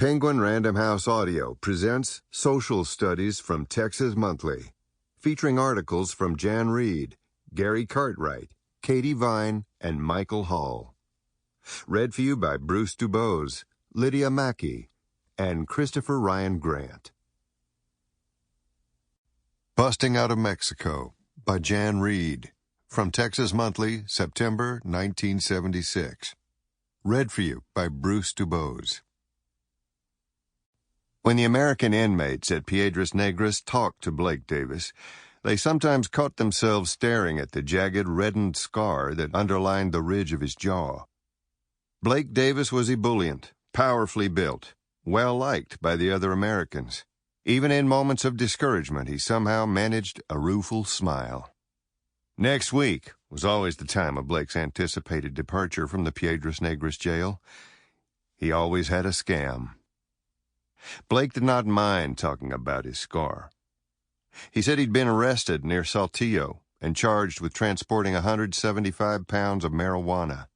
Penguin Random House Audio presents Social Studies from Texas Monthly, featuring articles from Jan Reid, Gary Cartwright, Katy and Michael Hall. Read for you by Bruce DuBose, Lydia Mackay, and Christopher Ryan Grant. Busting Out of Mexico by Jan Reid, from Texas Monthly, September 1976. Read for you by Bruce DuBose. When the American inmates at Piedras Negras talked to Blake Davis, they sometimes caught themselves staring at the jagged, reddened scar that underlined the ridge of his jaw. Blake Davis was ebullient, powerfully built, well-liked by the other Americans. Even in moments of discouragement, he somehow managed a rueful smile. Next week was always the time of Blake's anticipated departure from the Piedras Negras jail. He always had a scam. Blake did not mind talking about his scar. He said he'd been arrested near Saltillo and charged with transporting 175 pounds of marijuana.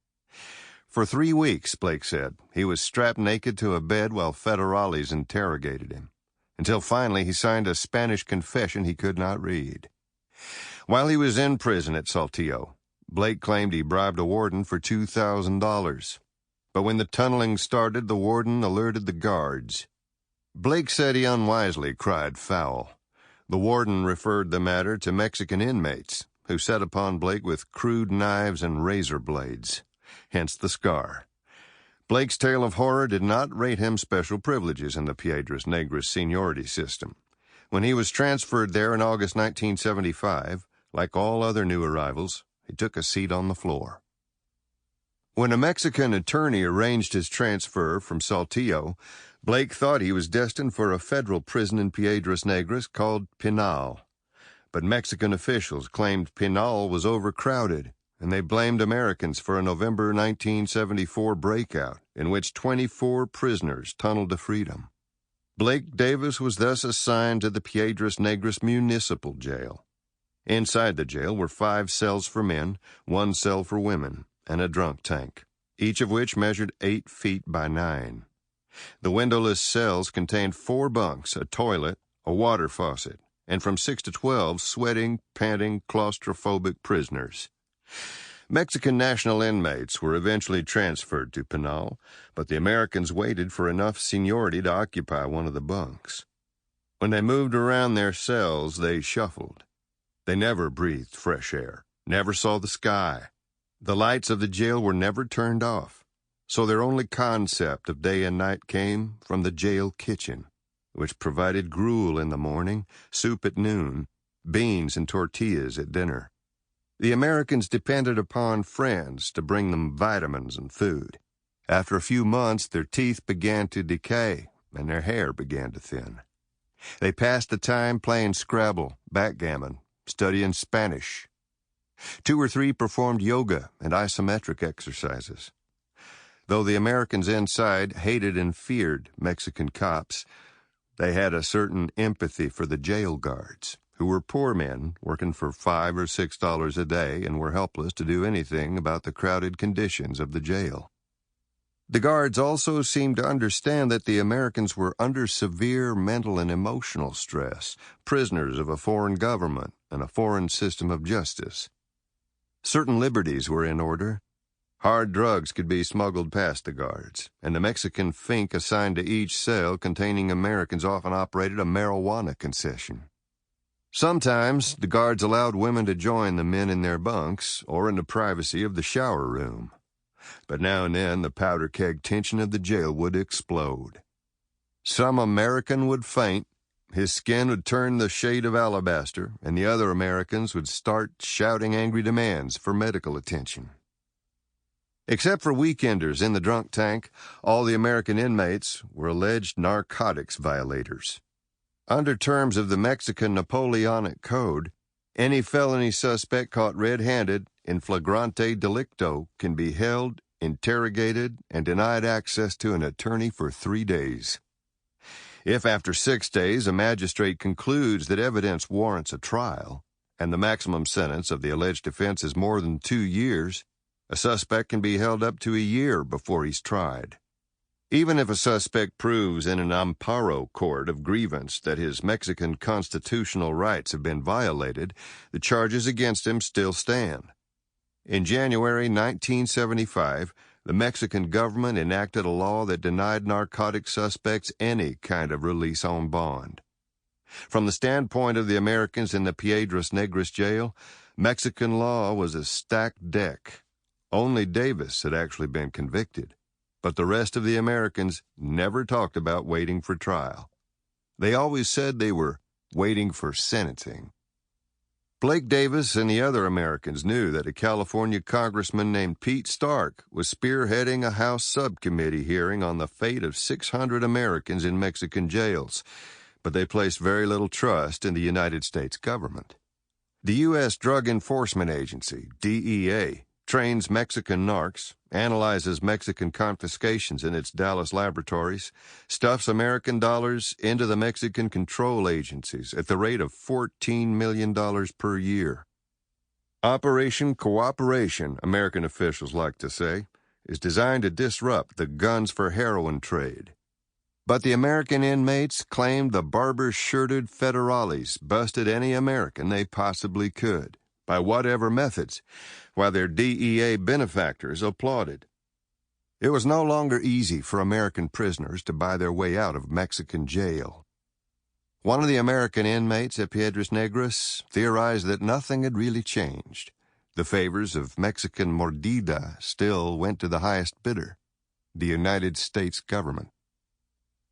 For 3 weeks, Blake said, he was strapped naked to a bed while federales interrogated him, until finally he signed a Spanish confession he could not read. While he was in prison at Saltillo, Blake claimed he bribed a warden for $2,000. But when the tunneling started, the warden alerted the guards. Blake said he unwisely cried foul. The warden referred the matter to Mexican inmates, who set upon Blake with crude knives and razor blades, hence the scar. Blake's tale of horror did not rate him special privileges in the Piedras Negras seniority system. When he was transferred there in August 1975, like all other new arrivals, he took a seat on the floor. When a Mexican attorney arranged his transfer from Saltillo, Blake thought he was destined for a federal prison in Piedras Negras called Pinal. But Mexican officials claimed Pinal was overcrowded, and they blamed Americans for a November 1974 breakout in which 24 prisoners tunneled to freedom. Blake Davis was thus assigned to the Piedras Negras Municipal Jail. Inside the jail were 5 cells for men, 1 cell for women, and a drunk tank, each of which measured 8 feet by 9. The windowless cells contained 4 bunks, a toilet, a water faucet, and from 6 to 12 sweating, panting, claustrophobic prisoners. Mexican national inmates were eventually transferred to Pinal, but the Americans waited for enough seniority to occupy one of the bunks. When they moved around their cells, they shuffled. They never breathed fresh air, never saw the sky. The lights of the jail were never turned off, so their only concept of day and night came from the jail kitchen, which provided gruel in the morning, soup at noon, beans and tortillas at dinner. The Americans depended upon friends to bring them vitamins and food. After a few months, their teeth began to decay and their hair began to thin. They passed the time playing Scrabble, backgammon, studying Spanish. 2 or 3 performed yoga and isometric exercises. Though the Americans inside hated and feared Mexican cops, they had a certain empathy for the jail guards, who were poor men working for $5 or $6 a day and were helpless to do anything about the crowded conditions of the jail. The guards also seemed to understand that the Americans were under severe mental and emotional stress, prisoners of a foreign government and a foreign system of justice. Certain liberties were in order. Hard drugs could be smuggled past the guards, and the Mexican fink assigned to each cell containing Americans often operated a marijuana concession. Sometimes the guards allowed women to join the men in their bunks or in the privacy of the shower room. But now and then the powder keg tension of the jail would explode. Some American would faint, his skin would turn the shade of alabaster, and the other Americans would start shouting angry demands for medical attention. Except for weekenders in the drunk tank, all the American inmates were alleged narcotics violators. Under terms of the Mexican Napoleonic Code, any felony suspect caught red-handed in flagrante delicto can be held, interrogated, and denied access to an attorney for 3 days. If after 6 days a magistrate concludes that evidence warrants a trial, and the maximum sentence of the alleged offense is more than 2 years, a suspect can be held up to a year before he's tried. Even if a suspect proves in an amparo court of grievance that his Mexican constitutional rights have been violated, the charges against him still stand. In January 1975, the Mexican government enacted a law that denied narcotic suspects any kind of release on bond. From the standpoint of the Americans in the Piedras Negras jail, Mexican law was a stacked deck. Only Davis had actually been convicted, but the rest of the Americans never talked about waiting for trial. They always said they were waiting for sentencing. Blake Davis and the other Americans knew that a California congressman named Pete Stark was spearheading a House subcommittee hearing on the fate of 600 Americans in Mexican jails, but they placed very little trust in the United States government. The U.S. Drug Enforcement Agency, DEA, trains Mexican narcs, analyzes Mexican confiscations in its Dallas laboratories, stuffs American dollars into the Mexican control agencies at the rate of $14 million per year. Operation Cooperation, American officials like to say, is designed to disrupt the guns for heroin trade. But the American inmates claimed the barber-shirted federales busted any American they possibly could, by whatever methods, while their DEA benefactors applauded. It was no longer easy for American prisoners to buy their way out of Mexican jail. One of the American inmates at Piedras Negras theorized that nothing had really changed. The favors of Mexican mordida still went to the highest bidder, the United States government.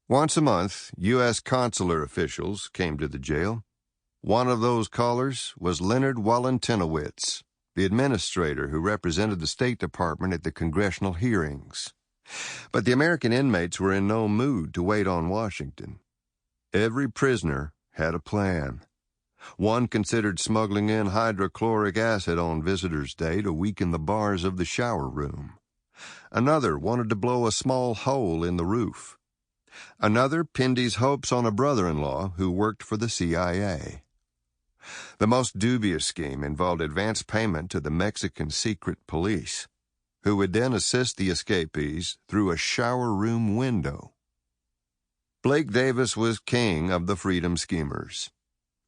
Once a month, U.S. consular officials came to the jail. One of those callers was Leonard Walentinowicz, the administrator who represented the State Department at the congressional hearings. But the American inmates were in no mood to wait on Washington. Every prisoner had a plan. One considered smuggling in hydrochloric acid on visitors' day to weaken the bars of the shower room. Another wanted to blow a small hole in the roof. Another pinned his hopes on a brother-in-law who worked for the CIA. The most dubious scheme involved advance payment to the Mexican secret police, who would then assist the escapees through a shower room window. Blake Davis was king of the freedom schemers.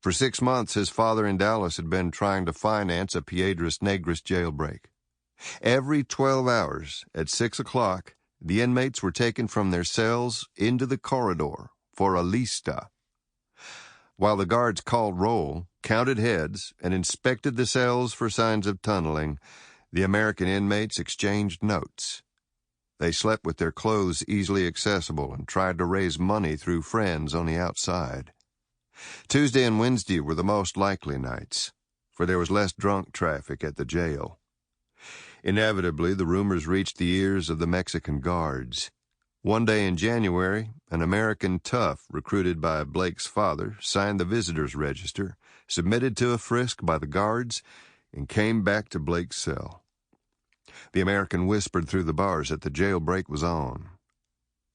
For 6 months, his father in Dallas had been trying to finance a Piedras Negras jailbreak. Every 12 hours, at 6 o'clock, the inmates were taken from their cells into the corridor for a lista. While the guards called roll, counted heads, and inspected the cells for signs of tunneling, the American inmates exchanged notes. They slept with their clothes easily accessible and tried to raise money through friends on the outside. Tuesday and Wednesday were the most likely nights, for there was less drunk traffic at the jail. Inevitably, the rumors reached the ears of the Mexican guards. One day in January, an American tough recruited by Blake's father signed the visitor's register, submitted to a frisk by the guards, and came back to Blake's cell. The American whispered through the bars that the jailbreak was on.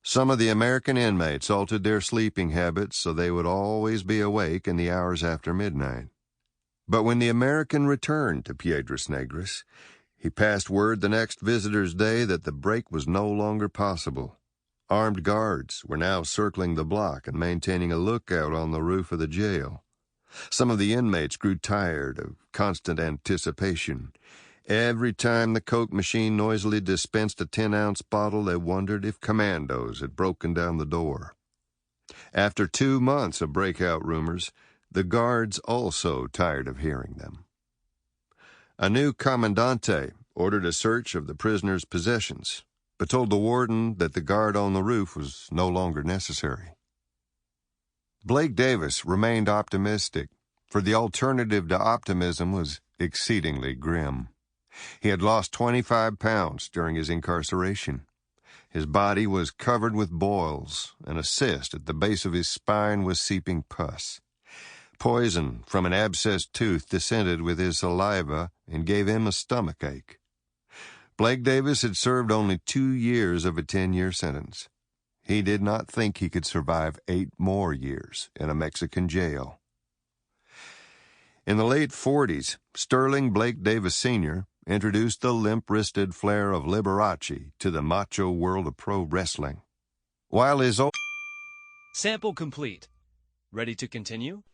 Some of the American inmates altered their sleeping habits so they would always be awake in the hours after midnight. But when the American returned to Piedras Negras, he passed word the next visitor's day that the break was no longer possible. Armed guards were now circling the block and maintaining a lookout on the roof of the jail. Some of the inmates grew tired of constant anticipation. Every time the Coke machine noisily dispensed a 10-ounce bottle, they wondered if commandos had broken down the door. After 2 months of breakout rumors, the guards also tired of hearing them. A new commandante ordered a search of the prisoners' possessions, but told the warden that the guard on the roof was no longer necessary. Blake Davis remained optimistic, for the alternative to optimism was exceedingly grim. He had lost 25 pounds during his incarceration. His body was covered with boils, and a cyst at the base of his spine was seeping pus. Poison from an abscessed tooth descended with his saliva and gave him a stomachache. Blake Davis had served only 2 years of a 10-year sentence. He did not think he could survive 8 more years in a Mexican jail. In the late 40s, Sterling Blake Davis Sr. introduced the limp-wristed flair of Liberace to the macho world of pro wrestling. While his old... Sample complete. Ready to continue?